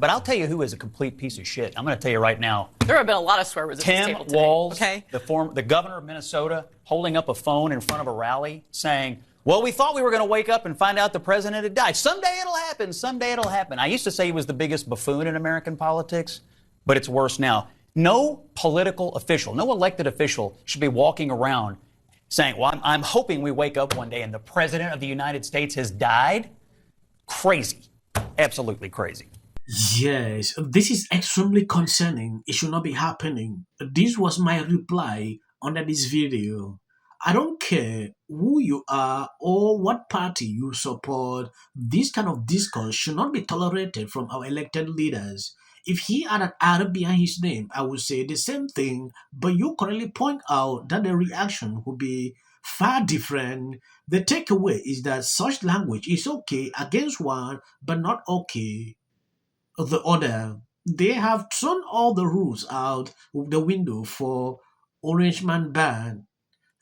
But I'll tell you who is a complete piece of shit. I'm going to tell you right now. There have been a lot of swear words at this Tim table today. Walz, Okay. the governor of Minnesota, holding up a phone in front of a rally saying, well, we thought we were going to wake up and find out the president had died. Someday it'll happen. Someday it'll happen. I used to say he was the biggest buffoon in American politics, but it's worse now. No political official, no elected official should be walking around saying, well, I'm hoping we wake up one day and the president of the United States has died. Crazy. Absolutely crazy. Yes, this is extremely concerning. It should not be happening. This was my reply under this video. I don't care who you are or what party you support. This kind of discourse should not be tolerated from our elected leaders. If he had an Arab behind his name, I would say the same thing, but you correctly point out that the reaction would be far different. The takeaway is that such language is okay against one, but not okay the other. They have thrown all the rules out the window for Orange Man ban.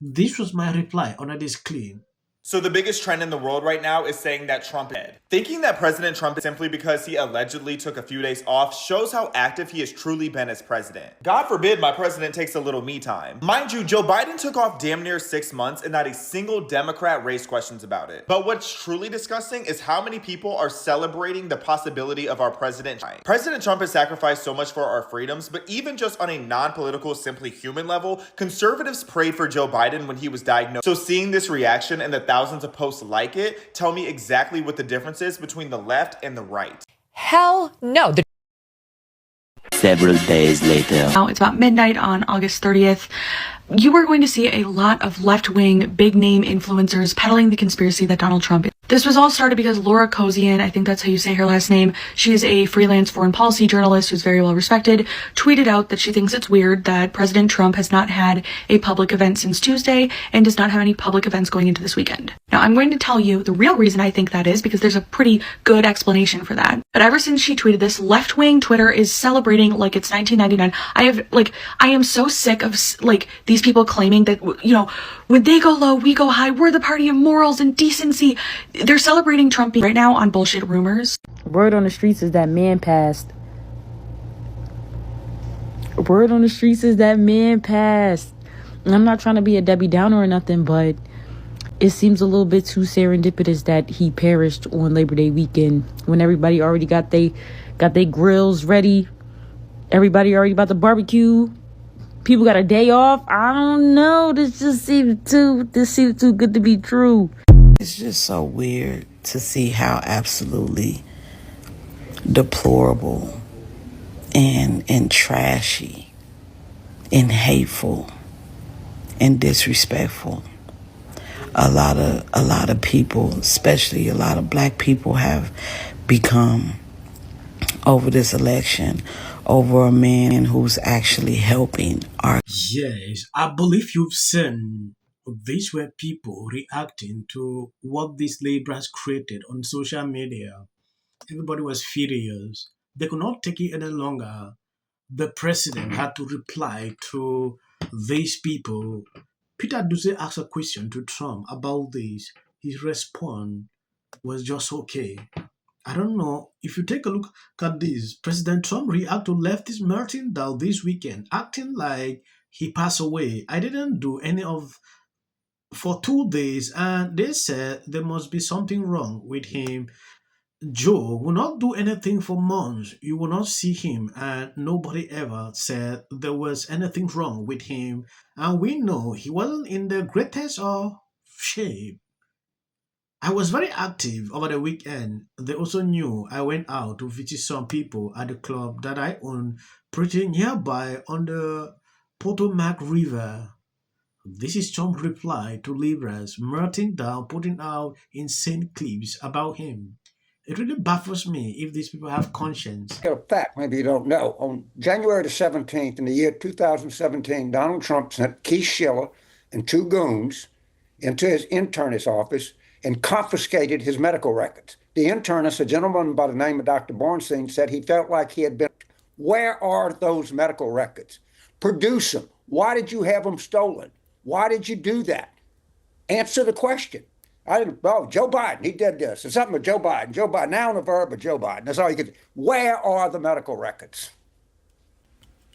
This was my reply under this claim. So the biggest trend in the world right now is saying that Trump is dead. Thinking that President Trump is simply because he allegedly took a few days off shows how active he has truly been as president. God forbid my president takes a little me time. Mind you, Joe Biden took off damn near 6 months and not a single Democrat raised questions about it. But what's truly disgusting is how many people are celebrating the possibility of our president dying. President Trump has sacrificed so much for our freedoms, but even just on a non-political, simply human level, conservatives prayed for Joe Biden when he was diagnosed. So seeing this reaction and the thousands of posts like it tell me exactly what the difference is between the left and the right. Hell no. Several days later. Now it's about midnight on August 30th. You are going to see a lot of left-wing, big-name influencers peddling the conspiracy that Donald Trump is. This was all started because Laura Kozian, I think that's how you say her last name, she is a freelance foreign policy journalist who's very well respected, tweeted out that she thinks it's weird that President Trump has not had a public event since Tuesday and does not have any public events going into this weekend. Now, I'm going to tell you the real reason I think that is because there's a pretty good explanation for that. But ever since she tweeted this, left-wing Twitter is celebrating like it's 1999. I am so sick of these people claiming that, you know, when they go low, we go high. We're the party of morals and decency. They're celebrating Trump right now on bullshit rumors. Word on the streets is that man passed. Word on the streets is that man passed. And I'm not trying to be a Debbie Downer or nothing, but it seems a little bit too serendipitous that he perished on Labor Day weekend when everybody already got they grills ready. Everybody already about to barbecue. People got a day off. I don't know. This seems too good to be true. It's just so weird to see how absolutely deplorable and trashy and hateful and disrespectful a lot of people, especially a lot of black people, have become over this election, over a man who's actually helping our... Yes, I believe you've seen these were people reacting to what this labor has created on social media. Everybody was furious. They could not take it any longer. The president had to reply to these people. Peter Dutze asked a question to Trump about this. His response was just okay. I don't know. If you take a look at this, President Trump reacted to leftist melting down this weekend, acting like he passed away. I didn't do any of for 2 days, and they said there must be something wrong with him. Joe will not do anything for months. You will not see him, and nobody ever said there was anything wrong with him. And we know he wasn't in the greatest of shape. I was very active over the weekend. They also knew I went out to visit some people at the club that I own pretty nearby on the Potomac River. This is Trump's reply to Libras melting down, putting out insane clips about him. It really baffles me if these people have conscience. A fact, maybe you don't know. On January the 17th in the year 2017, Donald Trump sent Keith Schiller and 2 goons into his internist office and confiscated his medical records. The internist, a gentleman by the name of Dr. Bornstein, said he felt like he had been... Where are those medical records? Produce them. Why did you have them stolen? Why did you do that? Answer the question. Joe Biden, he did this. It's something with Joe Biden. Joe Biden, noun or verb of Joe Biden. That's all you could. Where are the medical records?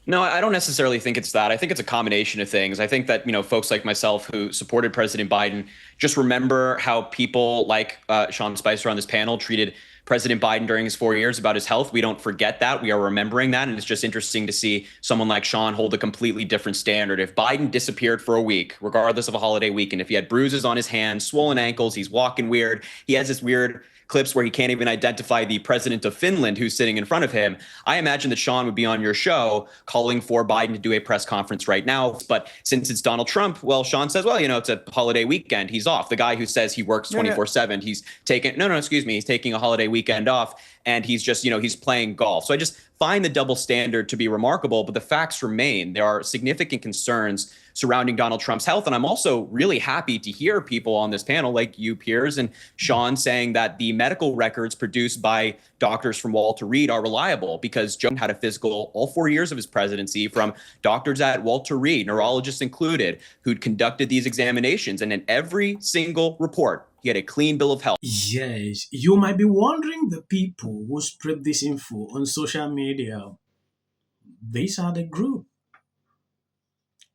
No, I don't necessarily think it's that. I think it's a combination of things. I think that, folks like myself who supported President Biden just remember how people like Sean Spicer on this panel treated President Biden during his 4 years about his health. We don't forget that. We are remembering that. And it's just interesting to see someone like Sean hold a completely different standard. If Biden disappeared for a week, regardless of a holiday weekend, if he had bruises on his hands, swollen ankles, he's walking weird, he has this weird clips where he can't even identify the president of Finland who's sitting in front of him. I imagine that Sean would be on your show calling for Biden to do a press conference right now. But since it's Donald Trump, well, Sean says, well, it's a holiday weekend. He's off. The guy who says he works 24/7, he's taking, he's taking a holiday weekend off. And he's just, he's playing golf. So I just find the double standard to be remarkable, but the facts remain. There are significant concerns surrounding Donald Trump's health. And I'm also really happy to hear people on this panel like you, Piers, and Sean saying that the medical records produced by doctors from Walter Reed are reliable, because Joe had a physical all 4 years of his presidency from doctors at Walter Reed, neurologists included, who'd conducted these examinations. And in every single report, he had a clean bill of health. Yes, you might be wondering, the people who spread this info on social media, these are the group.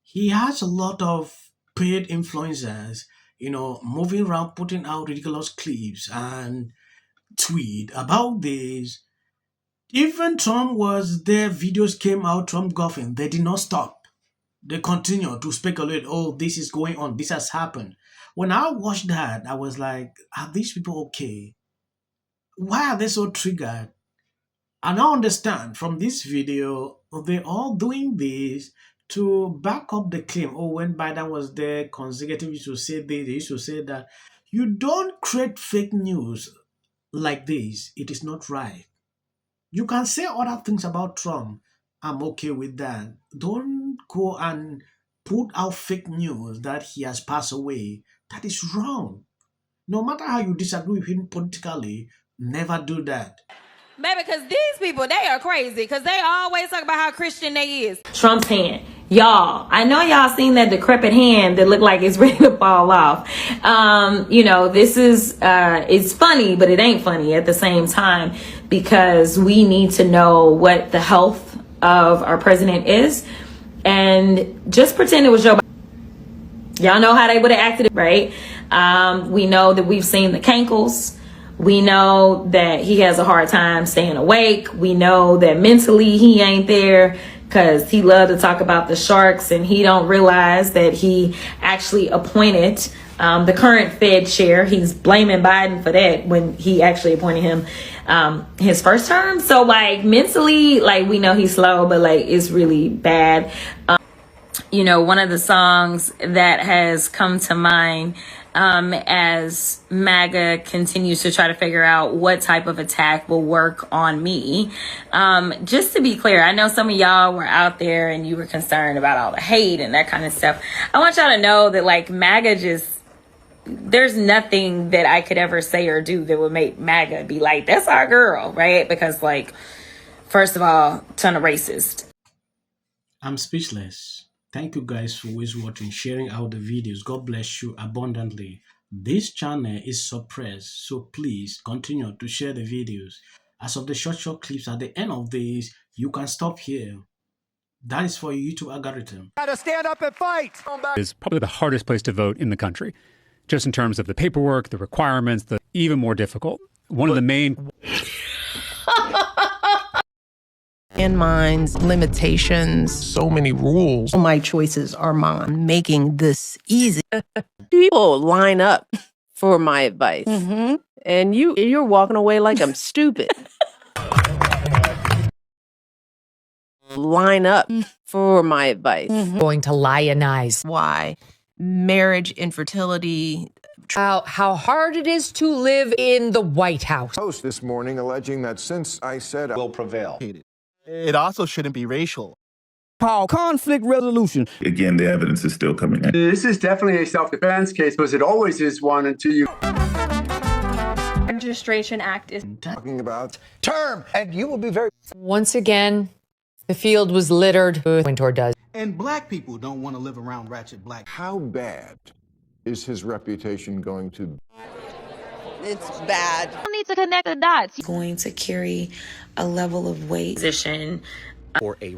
He has a lot of paid influencers, moving around, putting out ridiculous clips and tweet about this. Even Trump was there, videos came out, Trump golfing. They did not stop. They continued to speculate, oh, this is going on, this has happened. When I watched that, I was like, are these people okay? Why are they so triggered? And I understand from this video, they're all doing this to back up the claim. Oh, when Biden was there, consecutive used to say this, they used to say that. You don't create fake news like this. It is not right. You can say other things about Trump. I'm okay with that. Don't go and put out fake news that he has passed away. That is wrong. No matter how you disagree with him politically, never do that. Baby, because these people, they are crazy, because they always talk about how Christian they is. Trump's hand. Y'all, I know y'all seen that decrepit hand that looked like it's ready to fall off. This is, it's funny, but it ain't funny at the same time, because we need to know what the health of our president is, and just pretend it was Joe Biden. Y'all know how they would have acted, right? We know that we've seen the cankles. We know that he has a hard time staying awake. We know that mentally he ain't there, because he loved to talk about the sharks, and he don't realize that he actually appointed the current Fed chair. He's blaming Biden for that when he actually appointed him his first term. So mentally, we know he's slow, but it's really bad. One of the songs that has come to mind as MAGA continues to try to figure out what type of attack will work on me. Just to be clear, I know some of y'all were out there and you were concerned about all the hate and that kind of stuff. I want y'all to know that MAGA there's nothing that I could ever say or do that would make MAGA be like, that's our girl, right? Because first of all, ton of racist. I'm speechless. Thank you guys for always watching, sharing out the videos. God bless you abundantly. This channel is suppressed, so please continue to share the videos. As of the short clips at the end of this, you can stop here. That is for your YouTube algorithm. Gotta stand up and fight. Is probably the hardest place to vote in the country, just in terms of the paperwork, the requirements, the even more difficult. One of the main... In mind's limitations. So many rules. My choices are mine. Making this easy. People line up for my advice. Mm-hmm. And you're walking away like I'm stupid. Line up for my advice. Mm-hmm. Going to lionize. Why? Marriage, infertility. How hard it is to live in the White House. Post this morning alleging that since I said I will prevail. It also shouldn't be racial. Conflict resolution. Again, the evidence is still coming in. This is definitely a self-defense case, because it always is one until you... Registration Act is talking about term, and you will be very... Once again, the field was littered with Winter does. And black people don't want to live around ratchet black. How bad is his reputation going to? It's bad. I need to connect the dots. Going to carry a level of weight. Position for a